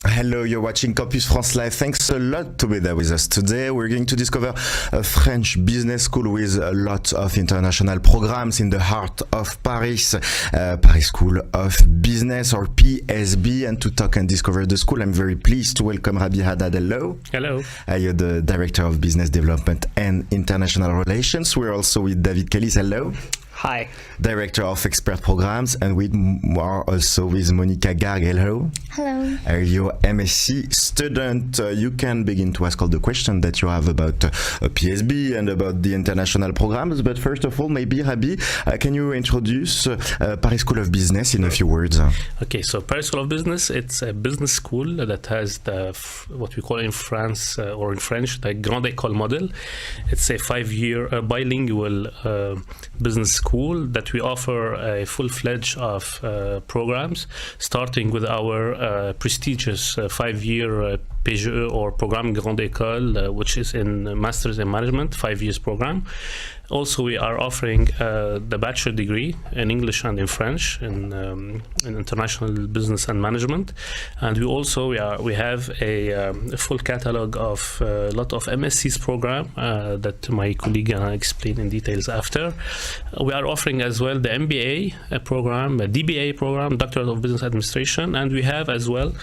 Hello, you're watching Campus France Live. Thanks a lot to be there with us today. We're going to discover a French business school with a lot of international programs in the heart of Paris, Paris School of Business, or PSB. And to talk and discover the school, I'm very pleased to welcome Rabi Haddad. Hello. Hello. You're the Director of Business Development and International Relations. We're also with David Kellis. Hello. Hi. Director of Expert Programs, and we are also with Monica Garg. Hello. Hello. You're MSc student. You can begin to ask all the questions that you have about PSB and about the international programs. But first of all, maybe Rabi, can you introduce Paris School of Business in a few words? Okay, so Paris School of Business, it's a business school that has what we call in France or in French the Grande École model. It's a 5-year bilingual business school that we offer a full-fledged of programs, starting with our prestigious 5-year PGE or Programme Grande École, which is in Masters in Management, 5 years program. Also, we are offering the bachelor degree in English and in French in international business and management, and we have a full catalog of a lot of MSC's program that my colleague gonna explain in details after. We are offering as well the MBA program, a DBA program, Doctor of Business Administration, and we have as well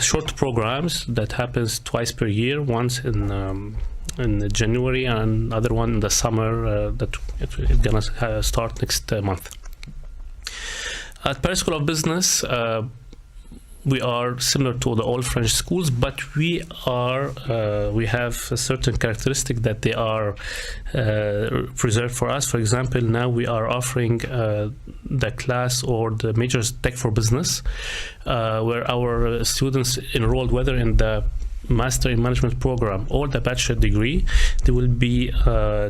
short programs that happens twice per year, once in January and another one in the summer that it's gonna start next month. At Paris School of Business, we are similar to the all French schools, but we have a certain characteristic that they are preserved for us. For example, now we are offering the class or the majors Tech for Business, where our students enrolled, whether in the Master in Management program or the bachelor degree, they will be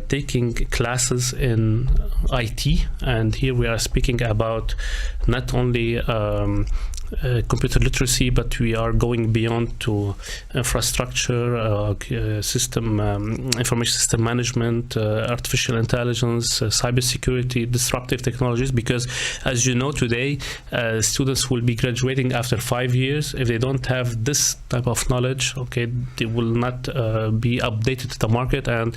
taking classes in IT, and here we are speaking about not only computer literacy, but we are going beyond to infrastructure, information system management, artificial intelligence, cybersecurity, disruptive technologies, because as you know today, students will be graduating after 5 years. If they don't have this type of knowledge, okay, they will not be updated to the market, and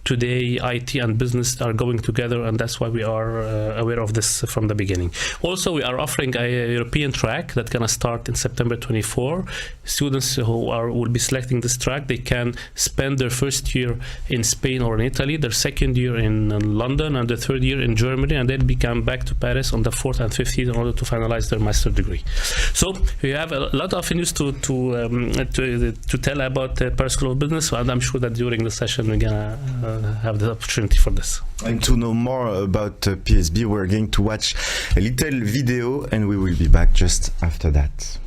today IT and business are going together, and that's why we are aware of this from the beginning. Also, we are offering a European track that's going to start in September 24. Students who will be selecting this track, they can spend their first year in Spain or in Italy, their second year in London, and their third year in Germany, and then come back to Paris on the 4th and 5th year in order to finalize their master degree. So we have a lot of news to tell about Paris School of Business, and I'm sure that during the session we're going to have the opportunity for this. And to know more about PSB, we're going to watch a little video, and we will be back just after that.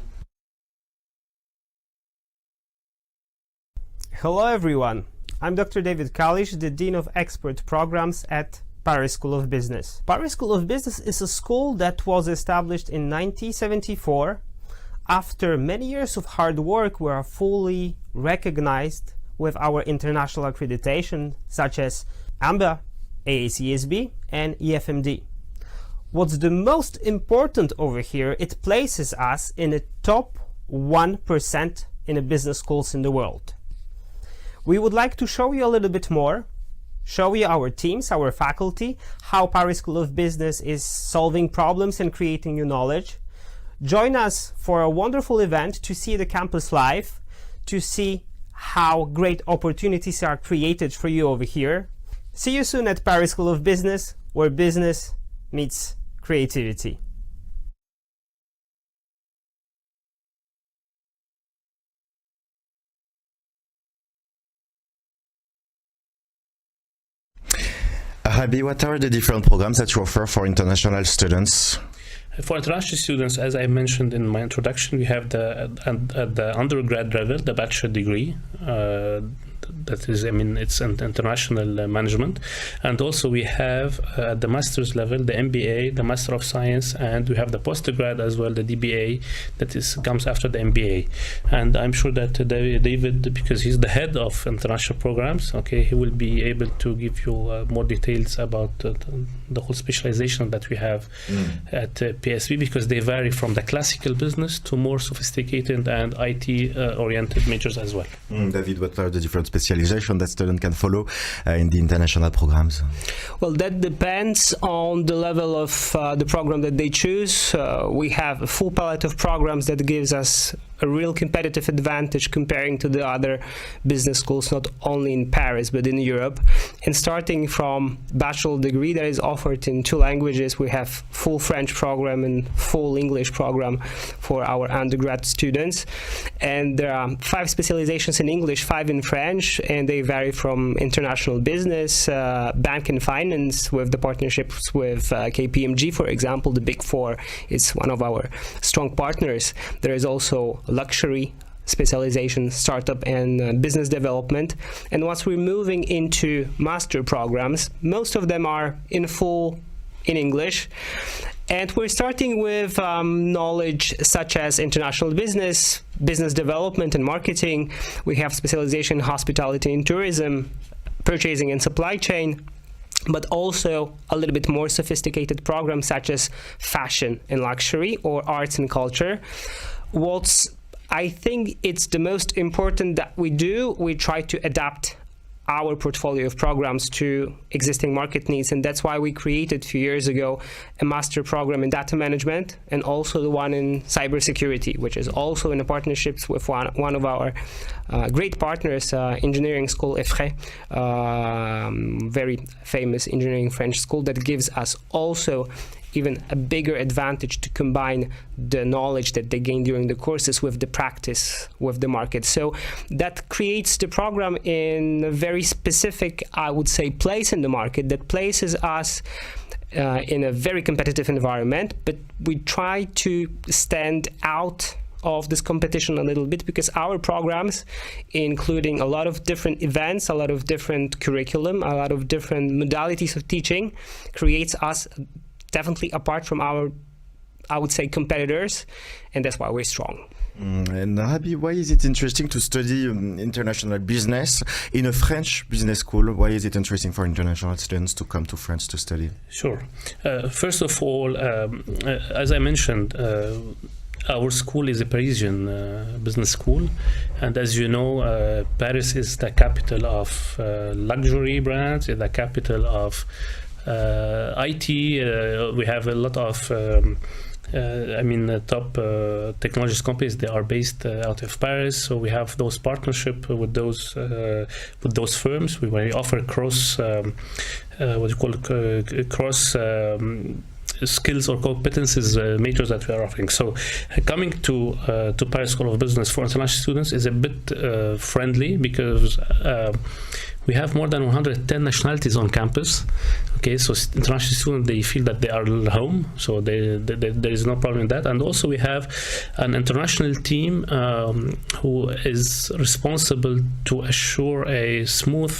Hello everyone, I'm Dr. David Kalish, the Dean of Expert Programs at Paris School of Business. Paris School of Business is a school that was established in 1974. After many years of hard work, we are fully recognized with our international accreditation, such as AMBA, AACSB, and EFMD. What's the most important over here, it places us in the top 1% in the business schools in the world. We would like to show you a little bit more, show you our teams, our faculty, how Paris School of Business is solving problems and creating new knowledge. Join us for a wonderful event to see the campus live, to see how great opportunities are created for you over here. See you soon at Paris School of Business, where business meets creativity. Rabi, what are the different programs that you offer for international students? For international students, as I mentioned in my introduction, we have at the undergrad level, the bachelor degree. that is, I mean, it's an international management. And also we have at the master's level the MBA, the Master of Science, and we have the postgrad as well, the DBA, that comes after the MBA. And I'm sure that David, because he's the head of international programs, okay, he will be able to give you more details about the whole specialization that we have at PSB, because they vary from the classical business to more sophisticated and IT oriented majors as well. David, what are the different specializations that students can follow in the international programs? Well, that depends on the level of the program that they choose. We have a full palette of programs that gives us a real competitive advantage comparing to the other business schools, not only in Paris but in Europe. And starting from bachelor degree that is offered in 2 languages, we have full French program and full English program for our undergrad students. And there are 5 specializations in English, 5 in French, and they vary from international business, bank and finance, with the partnerships with KPMG, for example. The Big Four is one of our strong partners. There is also luxury specialization, startup and business development. And once we're moving into master programs, most of them are in full in English. And we're starting with knowledge such as international business, business development and marketing. We have specialization in hospitality and tourism, purchasing and supply chain, but also a little bit more sophisticated programs such as fashion and luxury or arts and culture. I think it's the most important that we do. We try to adapt our portfolio of programs to existing market needs, and that's why we created a few years ago a master program in data management and also the one in cybersecurity, which is also in a partnerships with one of our great partners, engineering school EFRE, very famous engineering French school that gives us also even a bigger advantage to combine the knowledge that they gain during the courses with the practice with the market. So that creates the program in a very specific, I would say, place in the market that places us in a very competitive environment, but we try to stand out of this competition a little bit because our programs, including a lot of different events, a lot of different curriculum, a lot of different modalities of teaching, creates us definitely apart from our, I would say, competitors, and that's why we're strong. And Rabi, why is it interesting to study international business in a French business school? Why is it interesting for international students to come to France to study? Sure. First of all, as I mentioned, our school is a Parisian business school, and as you know, Paris is the capital of luxury brands, the capital of IT. We have a lot of top technology companies. They are based out of Paris, so we have those partnership with those firms. We offer cross cross skills or competencies majors that we are offering. So coming to Paris School of Business for international students is a bit friendly because we have more than 110 nationalities on campus. Okay, so international students, they feel that they are home, so there is no problem in that. And also we have an international team who is responsible to assure a smooth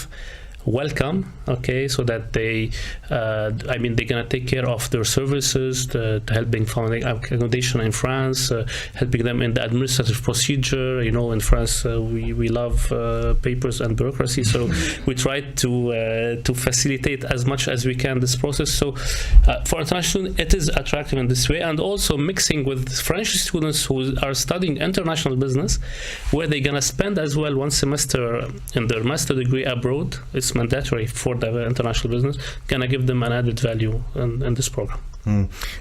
welcome, okay, so that they're gonna take care of their services, to helping finding accommodation in France, helping them in the administrative procedure. You know, in France we love papers and bureaucracy, so we try to facilitate as much as we can this process. So for international, it is attractive in this way, and also mixing with French students who are studying international business, where they're gonna spend as well 1 semester in their master degree abroad. It's mandatory for the international business, gonna give them an added value in this program.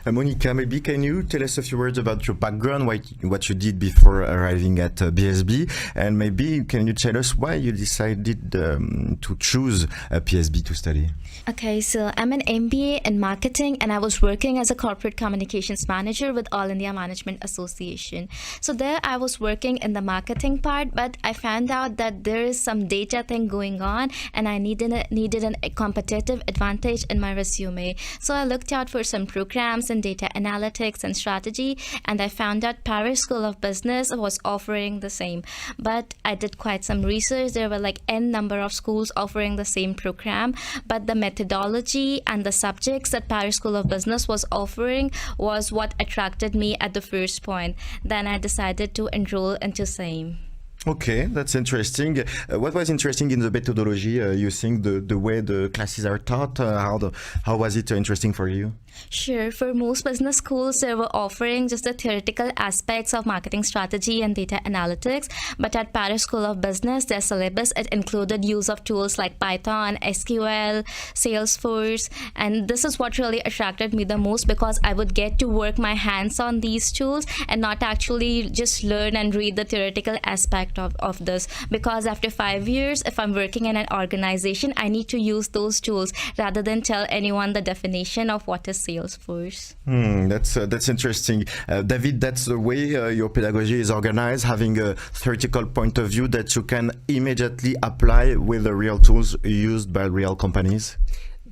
Monica, maybe can you tell us a few words about your background, what you did before arriving at PSB, and maybe can you tell us why you decided to choose PSB to study? Okay, so I'm an MBA in marketing, and I was working as a corporate communications manager with All India Management Association. So there I was working in the marketing part, but I found out that there is some data thing going on, and I needed a competitive advantage in my resume. So I looked out for some programs in data analytics and strategy, and I found out Paris School of Business was offering the same. But I did quite some research. There were like n number of schools offering the same program, but the methodology and the subjects that Paris School of Business was offering was what attracted me at the first point. Then I decided to enroll into same. Okay, that's interesting. What was interesting in the methodology? You think the way the classes are taught? How was it interesting for you? Sure. For most business schools, they were offering just the theoretical aspects of marketing strategy and data analytics. But at Paris School of Business, their syllabus, it included use of tools like Python, SQL, Salesforce. And this is what really attracted me the most, because I would get to work my hands on these tools and not actually just learn and read the theoretical aspect of this. Because after 5 years, if I'm working in an organization, I need to use those tools rather than tell anyone the definition of what is Salesforce. That's interesting. David, that's the way your pedagogy is organized, having a theoretical point of view that you can immediately apply with the real tools used by real companies?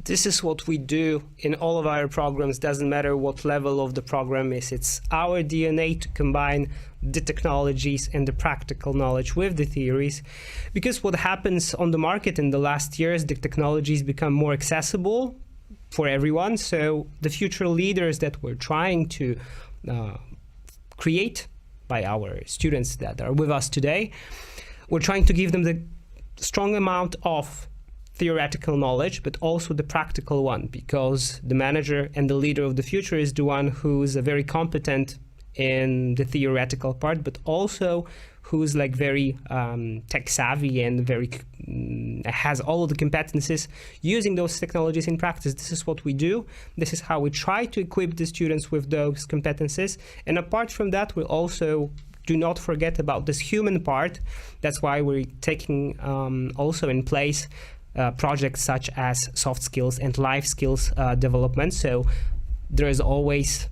This is what we do in all of our programs. Doesn't matter what level of the program is. It's our DNA to combine the technologies and the practical knowledge with the theories. Because what happens on the market in the last years, the technologies become more accessible for everyone. So the future leaders that we're trying to create by our students that are with us today, we're trying to give them the strong amount of theoretical knowledge, but also the practical one, because the manager and the leader of the future is the one who's very competent in the theoretical part, but also who's like very tech savvy and very has all of the competencies using those technologies in practice. This is what we do. This is how we try to equip the students with those competencies. And apart from that, we also do not forget about this human part. That's why we're taking also in place projects such as soft skills and life skills development. So there is always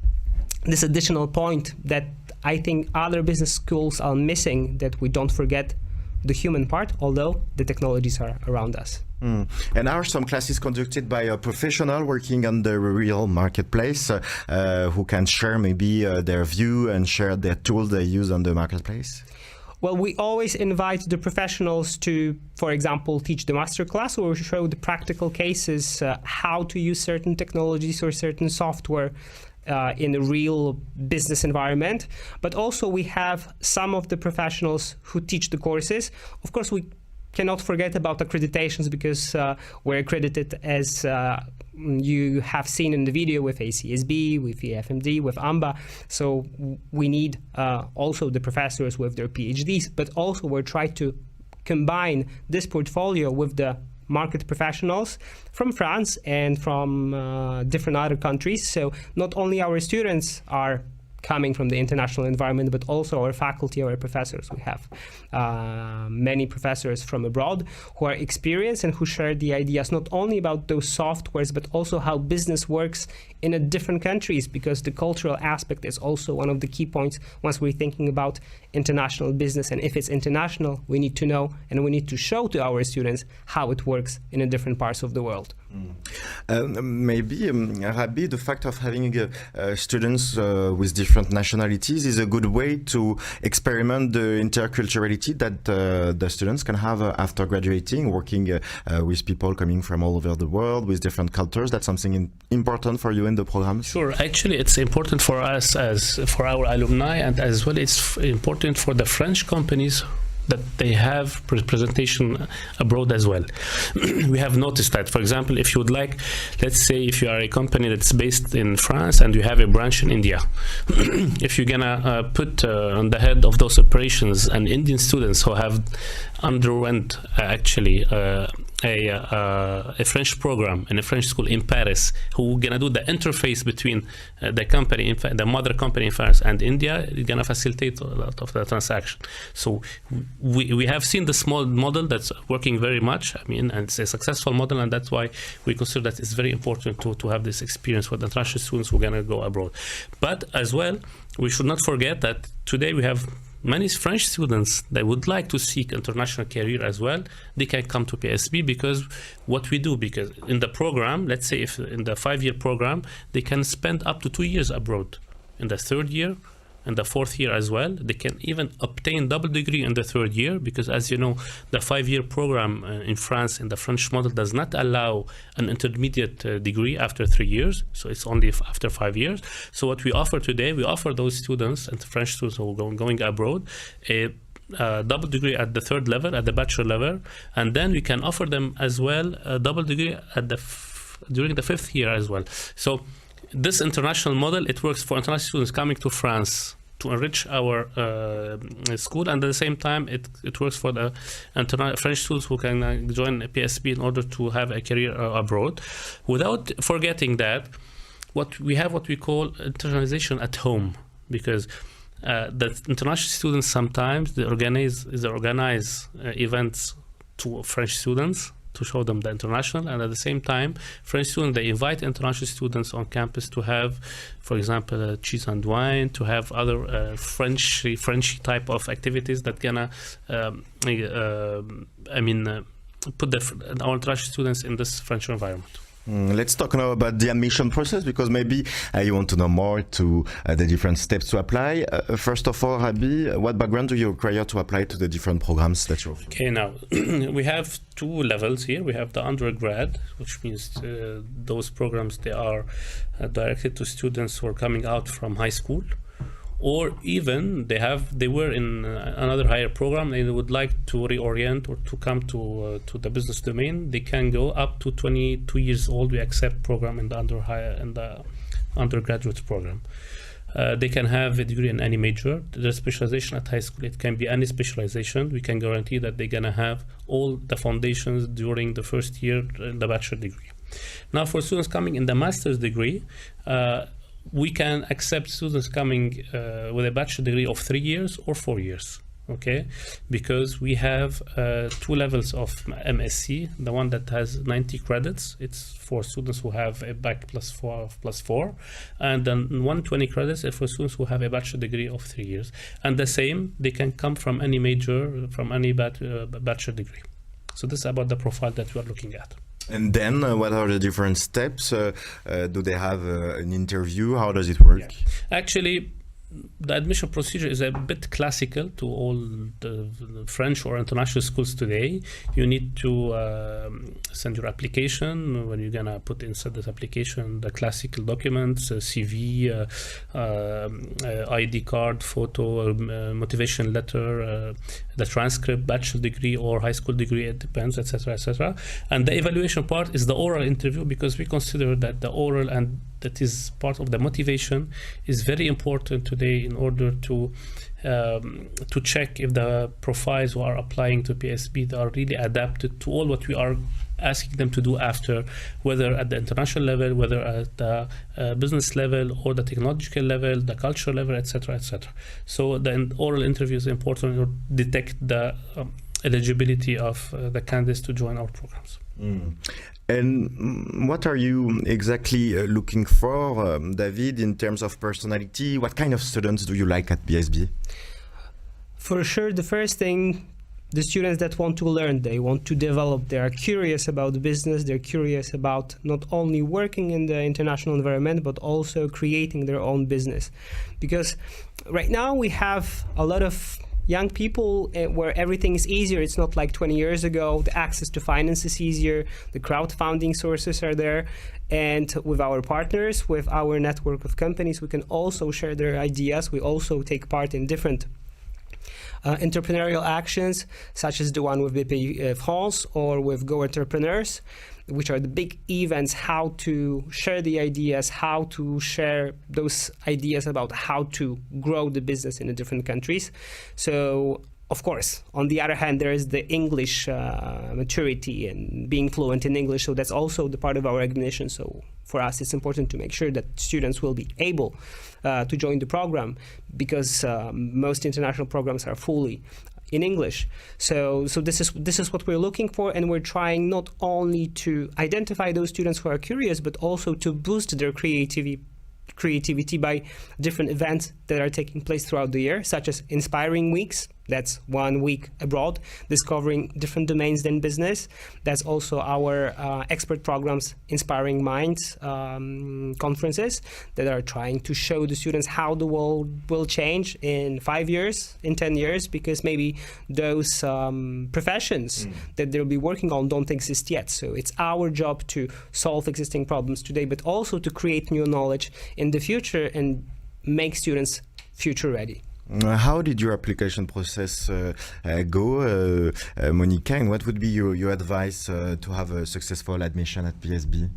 this additional point that I think other business schools are missing, that we don't forget the human part, although the technologies are around us. And are some classes conducted by a professional working on the real marketplace who can share maybe their view and share their tools they use on the marketplace? Well, we always invite the professionals to, for example, teach the masterclass or show the practical cases, how to use certain technologies or certain software in a real business environment. But also we have some of the professionals who teach the courses. Of course, we cannot forget about accreditations, because we're accredited, as you have seen in the video, with ACSB, with EFMD, with AMBA. So we need also the professors with their PhDs, but also we're trying to combine this portfolio with the market professionals from France and from different other countries. So not only our students are coming from the international environment, but also our faculty, our professors. We have many professors from abroad who are experienced and who share the ideas not only about those softwares, but also how business works in a different countries, because the cultural aspect is also one of the key points once we're thinking about international business. And if it's international, we need to know and we need to show to our students how it works in a different parts of the world. Maybe, Rabbi, the fact of having students with different nationalities is a good way to experiment the interculturality that the students can have after graduating, working with people coming from all over the world with different cultures. That's something important for you in the program? Sure. Actually, it's important for us as for our alumni, and as well it's important for the French companies that they have representation abroad as well. We have noticed that, for example, if you would like, let's say if you are a company that's based in France and you have a branch in India, if you're gonna put on the head of those operations an Indian students who have underwent actually a French program in a French school in Paris, who gonna do the interface between the company, the mother company in France and India, is gonna facilitate a lot of the transaction. So we have seen the small model that's working very much. I mean, and it's a successful model, and that's why we consider that it's very important to have this experience with international students who are gonna go abroad. But as well, we should not forget that today we have many French students that would like to seek international career as well, they can come to PSB because what we do, because in the program, let's say if in the 5-year program, they can spend up to 2 years abroad. In the 3rd year, and the 4th year as well, they can even obtain double degree in the 3rd year, because as you know, the 5-year program in France, in the French model, does not allow an intermediate degree after 3 years, so it's only after 5 years. So what we offer today, we offer those students and French students who are going abroad a double degree at the 3rd level, at the bachelor level, and then we can offer them as well a double degree at the during the 5th year as well. So this international model, it works for international students coming to France to enrich our school, and at the same time it works for the French students who can join PSB in order to have a career abroad, without forgetting that what we call internationalization at home, because the international students sometimes they organize events to French students to show them the international, and at the same time French students, they invite international students on campus to have, for example, cheese and wine, to have other French type of activities that gonna put our international students in this French environment. Let's talk now about the admission process, because maybe you want to know more to the different steps to apply. First of all, Rabi, what background do you require to apply to the different programs that you're offering? Okay, now we have 2 levels here. We have the undergrad, which means those programs, they are directed to students who are coming out from high school, or even they were in another higher program and they would like to reorient or to come to the business domain. They can go up to 22 years old. We accept program in the undergraduate program. They can have a degree in any major. The specialization at high school, it can be any specialization. We can guarantee that they're gonna have all the foundations during the 1st year in the bachelor degree. Now for students coming in the master's degree, we can accept students coming with a bachelor degree of 3 years or 4 years, okay? Because we have 2 levels of MSc. The one that has 90 credits, it's for students who have a bac +4, and then 120 credits for students who have a bachelor degree of 3 years. And the same, they can come from any major, from any bachelor degree. So this is about the profile that we are looking at. And then what are the different steps? Do they have an interview? How does it work? Yeah. Actually, the admission procedure is a bit classical to all the French or international schools today. You need to send your application. When you're gonna put inside this application the classical documents, CV, ID card, photo, motivation letter, the transcript, bachelor degree or high school degree, it depends, etc., etc. And the evaluation part is the oral interview, because we consider that the oral, and that is part of the motivation, is very important today in order to check if the profiles who are applying to PSB are really adapted to all what we are asking them to do after, whether at the international level, whether at the business level or the technological level, the cultural level, etc., etc. So the oral interview is important to detect the eligibility of the candidates to join our programs. And what are you exactly looking for, David, in terms of personality? What kind of students do you like at PSB? For sure, the first thing, the students that want to learn, they want to develop, they are curious about business, they're curious about not only working in the international environment, but also creating their own business. Because right now we have a lot of young people where everything is easier. It's not like 20 years ago. The access to finance is easier. The crowdfunding sources are there. And with our partners, with our network of companies, we can also share their ideas. We also take part in different entrepreneurial actions, such as the one with BPI France or with Go Entrepreneurs, which are the big events, how to share the ideas, how to share those ideas about how to grow the business in the different countries. So, of course, on the other hand, there is the English maturity and being fluent in English. So that's also the part of our ignition. So for us, it's important to make sure that students will be able to join the program, because most international programs are fully in English. So this is what we're looking for, and we're trying not only to identify those students who are curious, but also to boost their creativity creativity by different events that are taking place throughout the year, such as Inspiring Weeks. That's 1 week abroad, discovering different domains than business. That's also our expert programs, Inspiring Minds conferences that are trying to show the students how the world will change in 5 years, in 10 years, because maybe those professions that they'll be working on don't exist yet. So it's our job to solve existing problems today, but also to create new knowledge in the future and make students future ready. How did your application process go, Monica, and what would be your advice to have a successful admission at PSB?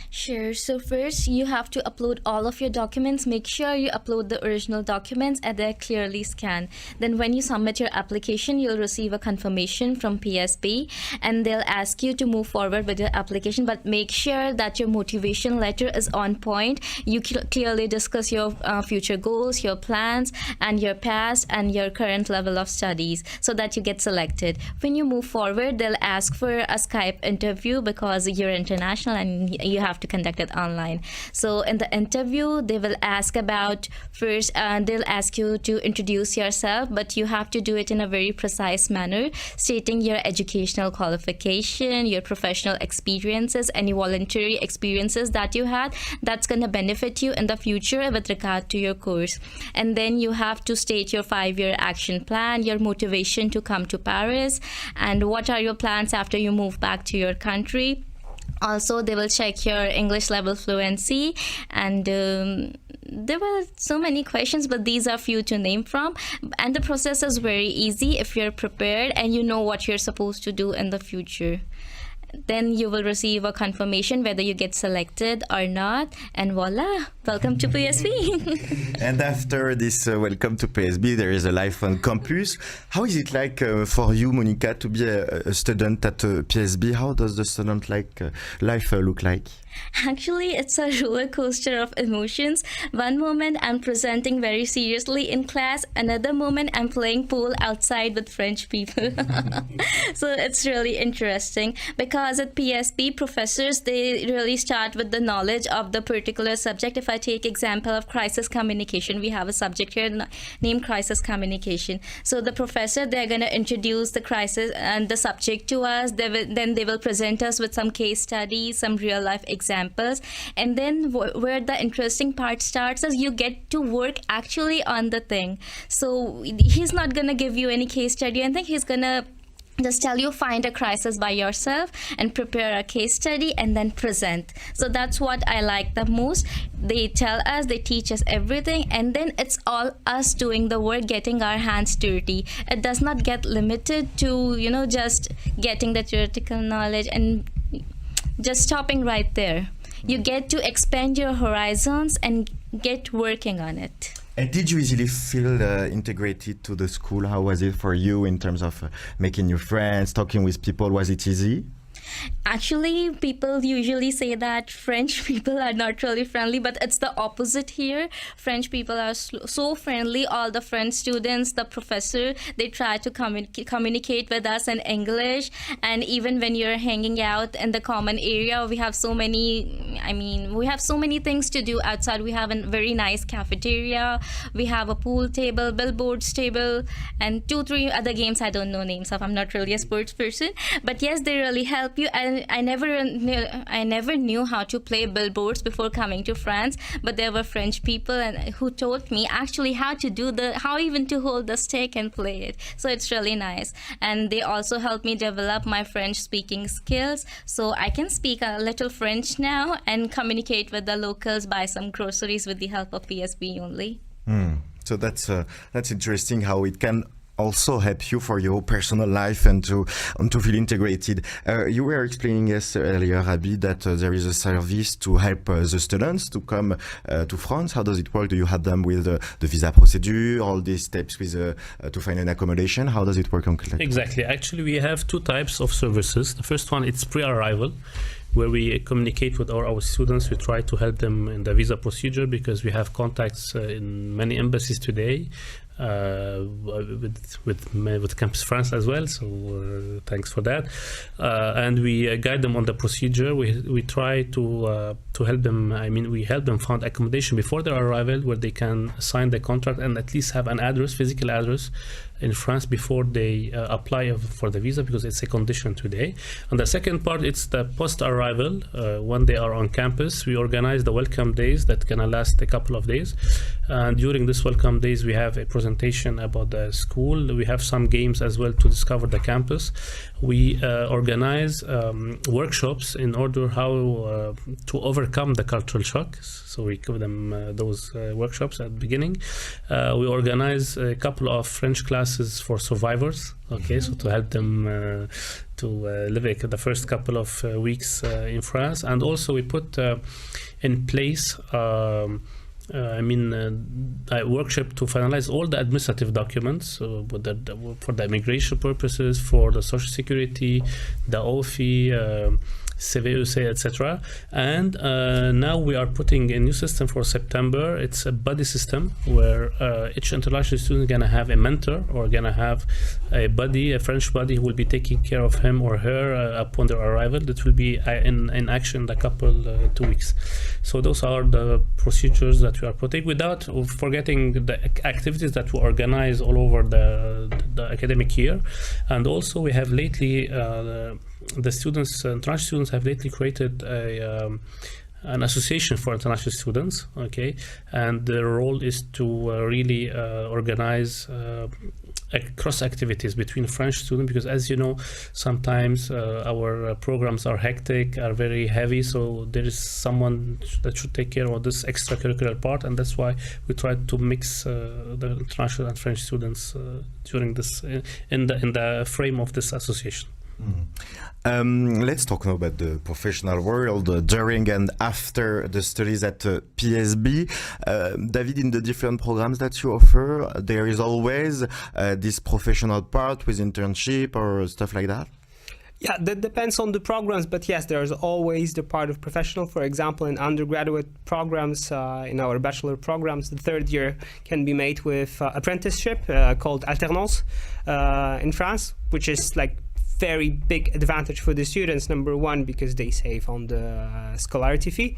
Sure. So first, you have to upload all of your documents. Make sure you upload the original documents and they're clearly scanned. Then when you submit your application, you'll receive a confirmation from PSB and they'll ask you to move forward with your application. But make sure that your motivation letter is on point. You clearly discuss your future goals, your plans, and your past and your current level of studies so that you get selected. When you move forward, they'll ask for a Skype interview because you're international and you have to conduct it online. So in the interview, they will ask about first, they'll ask you to introduce yourself, but you have to do it in a very precise manner, stating your educational qualification, your professional experiences, any voluntary experiences that you had that's going to benefit you in the future with regard to your course. And then you have to state your 5-year action plan, your motivation to come to Paris, and what are your plans after you move back to your country. Also, they will check your English level fluency, and there were so many questions, but these are few to name from. And the process is very easy if you're prepared and you know what you're supposed to do in the future. Then you will receive a confirmation whether you get selected or not, and voila, welcome to PSB. And after this welcome to PSB, there is a life on campus. How is it like for you, Monica, to be a student at PSB? How does the student life look like? Actually, it's a roller coaster of emotions. One moment I'm presenting very seriously in class, another moment I'm playing pool outside with French people. So it's really interesting because at PSB, professors, they really start with the knowledge of the particular subject. If I take example of crisis communication, we have a subject here named crisis communication. So the professor, they're going to introduce the crisis and the subject to us. Then they will present us with some case studies, some real life examples, and then where the interesting part starts is you get to work actually on the thing. So he's not gonna give you any case study. I think he's gonna just tell you find a crisis by yourself and prepare a case study and then present. So that's what I like the most. They tell us, they teach us everything, and then it's all us doing the work, getting our hands dirty. It does not get limited to just getting the theoretical knowledge and just stopping right there. You get to expand your horizons and get working on it. And did you easily feel integrated to the school? How was it for you in terms of making new friends, talking with people? Was it easy? Actually, people usually say that French people are not really friendly, but it's the opposite here. French people are so friendly. All the French students, the professor, they try to communicate with us in English. And even when you're hanging out in the common area, we have so many things to do outside. We have a very nice cafeteria. We have a pool table, billboards table, and 2-3 other games I don't know names of. I'm not really a sports person. But yes, they really help you. And I never knew how to play billboards before coming to France, but there were French people who taught me actually how even to hold the stick and play it. So it's really nice. And they also helped me develop my French speaking skills, so I can speak a little French now and communicate with the locals, buy some groceries with the help of PSB only. So that's interesting how it can also help you for your personal life and to feel integrated. You were explaining us earlier, Abby, that there is a service to help the students to come to France. How does it work? Do you help them with the visa procedure, all these steps with to find an accommodation? How does it work concretely? Exactly. Actually, we have 2 types of services. The first one, it's pre-arrival, where we communicate with our students. We try to help them in the visa procedure because we have contacts in many embassies today. with Campus France as well. So thanks for that. And we guide them on the procedure. We try to help them. I mean, we help them find accommodation before their arrival, where they can sign the contract and at least have an address, physical address, in France before they apply for the visa, because it's a condition today. And the second part, it's the post-arrival. When they are on campus, we organize the welcome days that can last a couple of days. And during this welcome days, we have a presentation about the school. We have some games as well to discover the campus. We organize workshops in order how to overcome the cultural shock. So we give them those workshops at the beginning. We organize a couple of French classes for survivors. Okay, so to help them to live the first couple of weeks in France. And also we put in place a workshop to finalize all the administrative documents for the immigration purposes, for the social security, the OFI, CVUC, etc. And now we are putting a new system for September. It's a buddy system where each international student is going to have a mentor, or going to have a buddy, a French buddy, who will be taking care of him or her upon their arrival. That will be in action in a couple 2 weeks. So those are the procedures that we are putting, without forgetting the activities that we organize all over the academic year. And also we have lately the students, international students, have lately created an association for international students, okay, and their role is to really organize cross activities between French students, because as you know, sometimes our programs are hectic, are very heavy, so there is someone that should take care of this extracurricular part, and that's why we try to mix the international and French students during this in the frame of this association. Let's talk now about the professional world during and after the studies at PSB. David, in the different programs that you offer, there is always this professional part with internship or stuff like that? Yeah, that depends on the programs, but yes, there's always the part of professional. For example, in undergraduate programs, in our bachelor programs, the third year can be made with apprenticeship called alternance in France, which is like very big advantage for the students. Number one, because they save on the scholarity fee.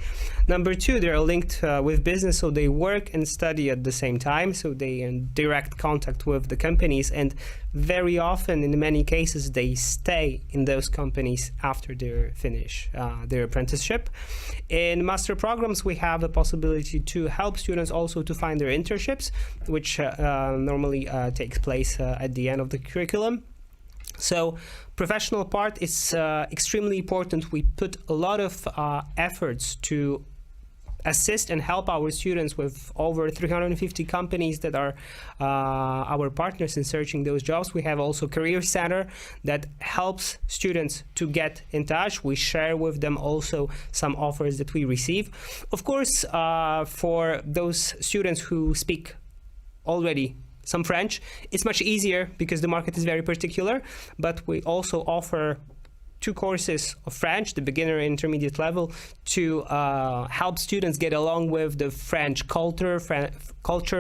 Number two, they're linked with business, so they work and study at the same time, so they in direct contact with the companies, and very often, in many cases, they stay in those companies after they finish their apprenticeship. In master programs, we have the possibility to help students also to find their internships, which normally takes place at the end of the curriculum. So professional part is extremely important. We put a lot of efforts to assist and help our students with over 350 companies that are our partners in searching those jobs. We have also Career Center that helps students to get in touch. We share with them also some offers that we receive. Of course, for those students who speak already some French, it's much easier because the market is very particular, but we also offer 2 courses of French, the beginner and intermediate level, to help students get along with the French culture,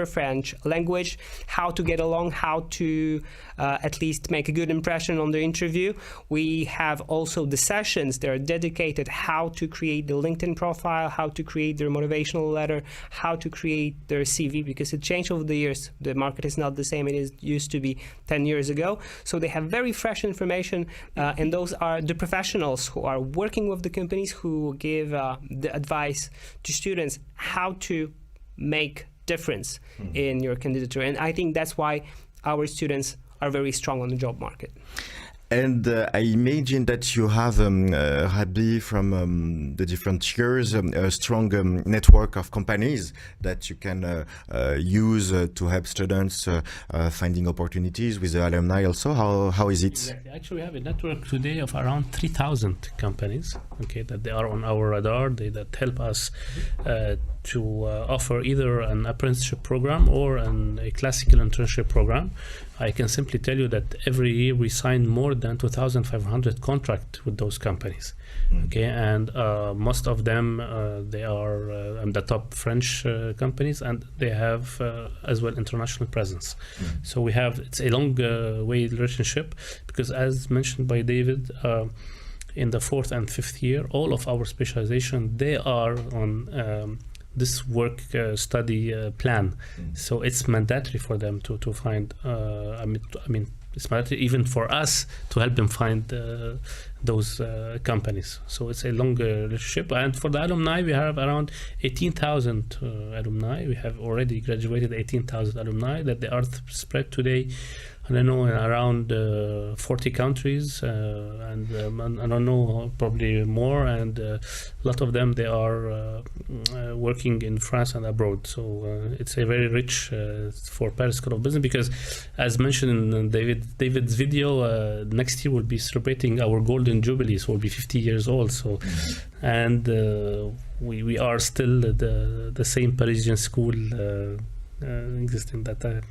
French language, how to get along, how to at least make a good impression on the interview. We have also the sessions that are dedicated how to create the LinkedIn profile, how to create their motivational letter, how to create their CV, because it changed over the years. The market is not the same it used to be 10 years ago. So they have very fresh information, and those are the professionals who are working with the companies, who give the advice to students how to make difference in your candidature. And I think that's why our students are very strong on the job market. And I imagine that you have, Rabi, from the different years, a strong network of companies that you can use to help students finding opportunities with the alumni also. How is it? Exactly. Actually, we have a network today of around 3,000 companies, okay, that they are on our radar, that help us to offer either an apprenticeship program or a classical internship program. I can simply tell you that every year we sign more than 2,500 contracts with those companies. Okay, and most of them they are the top French companies, and they have as well international presence. So it's a long way relationship, because as mentioned by David, in the 4th and 5th year, all of our specialization, they are on this work study plan. So it's mandatory for them to find, I mean, it's mandatory even for us to help them find those companies. So it's a long relationship. And for the alumni, we have around 18,000 alumni. We have already graduated 18,000 alumni that they are spread today, I don't know, in around 40 countries, and I don't know, probably more, and a lot of them, they are working in France and abroad. So it's a very rich for Paris School of Business, because as mentioned in David's video, next year we'll be celebrating our golden jubilee, so we'll be 50 years old. So, and we are still the same Parisian school existing that time.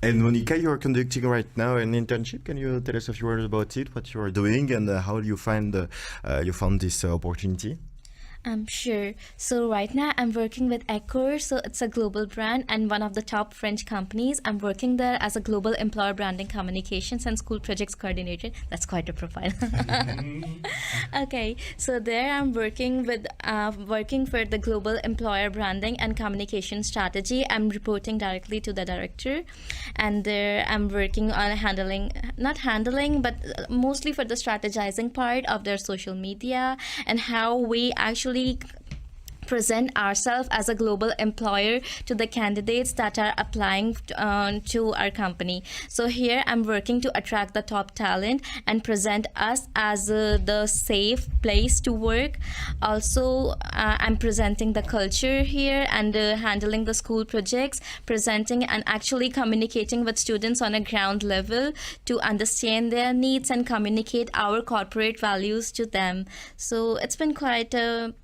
And Monica, you are conducting right now an internship. Can you tell us a few words about it, what you are doing, and how you found this opportunity? Sure. So right now I'm working with Accor. So it's a global brand and one of the top French companies. I'm working there as a global employer branding communications and school projects coordinator. That's quite a profile. Okay. So there I'm working with working for the global employer branding and communication strategy. I'm reporting directly to the director, and there I'm working on mostly for the strategizing part of their social media and how we actually present ourselves as a global employer to the candidates that are applying to our company. So here I'm working to attract the top talent and present us as the safe place to work. Also, I'm presenting the culture here and handling the school projects, presenting and actually communicating with students on a ground level to understand their needs and communicate our corporate values to them. So it's been quite a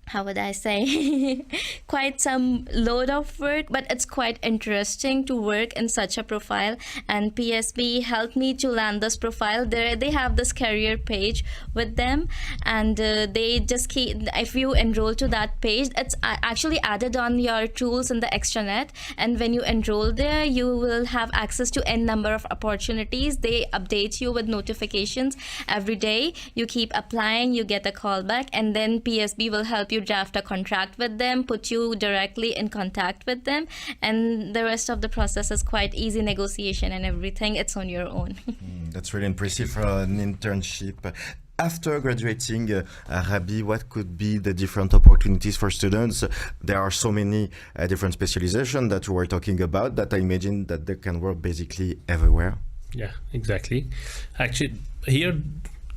how would I say, quite some load of work, but it's quite interesting to work in such a profile. And PSB helped me to land this profile. They have this career page with them, and they just keep, if you enroll to that page, it's actually added on your tools in the extranet. And when you enroll there, you will have access to n number of opportunities. They update you with notifications every day. You keep applying, you get a call back, and then PSB will help you draft a contract with them, put you directly in contact with them, and the rest of the process is quite easy, negotiation and everything. It's on your own. That's really impressive for an internship. After graduating, Rabi, what could be the different opportunities for students? There are so many different specializations that we were talking about that I imagine that they can work basically everywhere. Yeah, exactly. Actually, here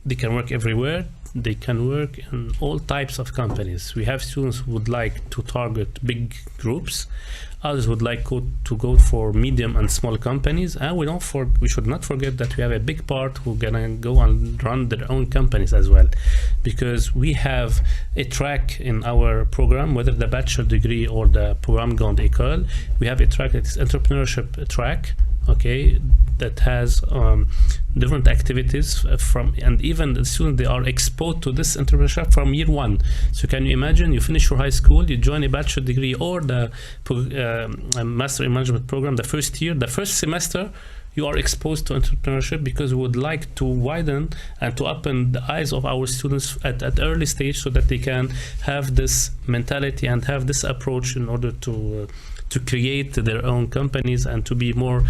they can work everywhere. They can work in all types of companies. We have students who would like to target big groups. Others would like to go for medium and small companies. And we should not forget that we have a big part who gonna go and run their own companies as well, because we have a track in our program, whether the bachelor degree or the Programme Grande École. We have a track that is entrepreneurship track. Okay, that has different activities and even the students, they are exposed to this entrepreneurship from year one. So can you imagine, you finish your high school, you join a bachelor degree or the master in management program, the first year, the first semester, you are exposed to entrepreneurship, because we would like to widen and to open the eyes of our students at early stage so that they can have this mentality and have this approach in order to create their own companies and to be more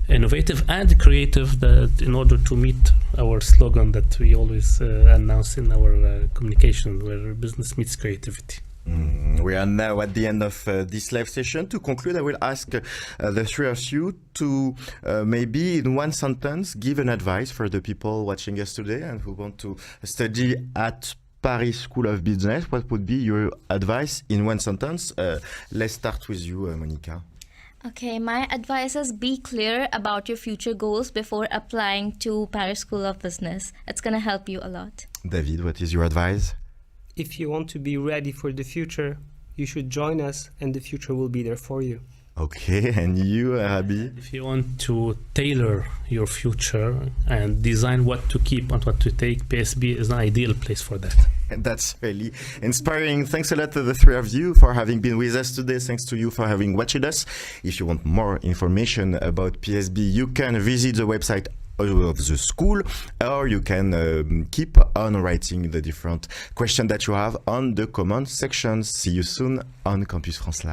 innovative and creative, that in order to meet our slogan that we always announce in our communication, where business meets creativity. We are now at the end of this live session. To conclude, I will ask the three of you to maybe in one sentence give an advice for the people watching us today and who want to study at Paris School of Business. What would be your advice in one sentence? Let's start with you, Monica. Okay, my advice is be clear about your future goals before applying to Paris School of Business. It's going to help you a lot. David, what is your advice? If you want to be ready for the future, you should join us and the future will be there for you. Okay, and you, Arabi? If you want to tailor your future and design what to keep and what to take, PSB is an ideal place for that. That's really inspiring. Thanks a lot to the three of you for having been with us today. Thanks to you for having watched us. If you want more information about PSB, you can visit the website of the school, or you can keep on writing the different questions that you have on the comment section. See you soon on Campus France Live.